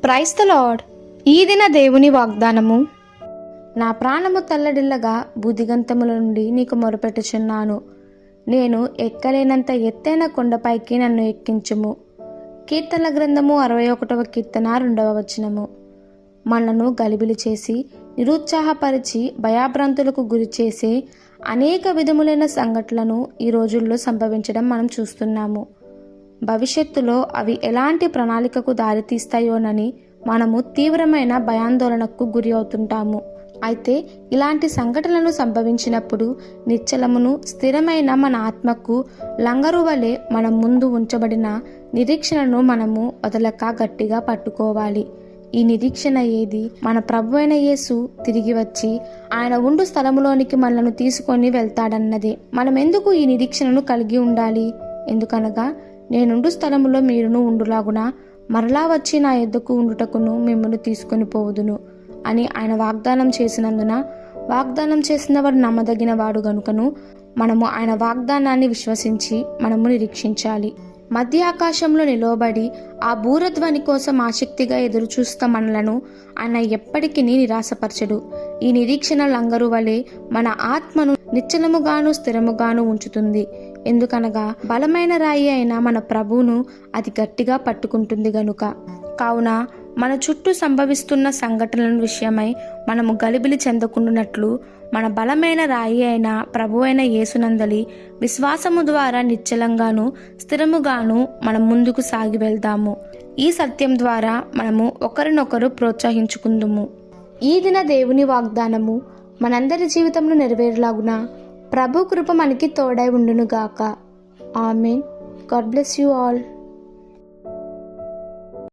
Praise the lord. ఈ దిన దేవుని వాగ్దానము. నా ప్రాణము తల్లడిల్లగా బుద్ధిగంతముల నుండి నీకు మొరపెట్టుచున్నాను. నేను ఎక్కలేనంత ఎత్తైన కొండపైకి నన్ను ఎక్కించుము. కీర్తనల గ్రంథము 61వ కీర్తన 2వ వచనము. మనను గలిబిలి చేసి నిరుత్సాహపరిచి భయాభ్రాంతులకు గురి చేసే అనేక విధములైన సంఘటనలను ఈ రోజుల్లో సంభవించడం మనం చూస్తున్నాము. భవిష్యత్తులో అవి ఎలాంటి ప్రణాళికకు దారితీస్తాయోనని మనము తీవ్రమైన భయాందోళనకు గురి అవుతుంటాము. అయితే ఇలాంటి సంఘటనలు సంభవించినప్పుడు నిశ్చలమును స్థిరమైన మన ఆత్మకు లంగరు వలె మన ముందు ఉంచబడిన నిరీక్షణను మనము వదలక గట్టిగా పట్టుకోవాలి. ఈ నిరీక్షణ ఏది? మన ప్రభు అయిన యేసు తిరిగి వచ్చి ఆయన ఉండు స్థలములోనికి మనలను తీసుకొని వెళ్తాడన్నదే. మనం ఎందుకు ఈ నిరీక్షణను కలిగి ఉండాలి? ఎందుకనగా నేనుండు స్థలములో మీరును ఉండులాగున మరలా వచ్చి నా యొద్దకు ఉండుటకును మిమ్మల్ని తీసుకొని పోవుదును అని ఆయన వాగ్దానం చేసినందున, వాగ్దానం చేసిన వాడు నమ్మదగిన వాడు గనుకను మనము ఆయన వాగ్దానాన్ని విశ్వసించి మనము నిరీక్షించాలి. మధ్య ఆకాశంలో నిలవబడి ఆ బూరధ్వని కోసం ఆసక్తిగా ఎదురుచూస్తా మనలను ఆయన ఎప్పటికీ నిరాశపరచడు. ఈ నిరీక్షణ లంగరు వలె మన ఆత్మను నిశ్చలముగాను స్థిరముగాను ఉంచుతుంది. ఎందుకనగా బలమైన రాయి అయిన మన ప్రభువును అది గట్టిగా పట్టుకుంటుంది గనుక. కావున మన చుట్టూ సంభవిస్తున్న సంఘటనల విషయమై మనము గలిబిలి చెందకుండానట్లు మన బలమైన రాయి అయిన ప్రభు అయిన యేసునందలి విశ్వాసము ద్వారా నిశ్చలంగాను స్థిరముగాను మనం ముందుకు సాగి వెళ్దాము. ఈ సత్యం ద్వారా మనము ఒకరినొకరు ప్రోత్సహించుకుందుము. ఈ దిన దేవుని వాగ్దానము మనందరి జీవితంలో నెరవేరులాగున ప్రభు కృప మనకి తోడై ఉండునుగాక. ఆమేన్. God bless you all.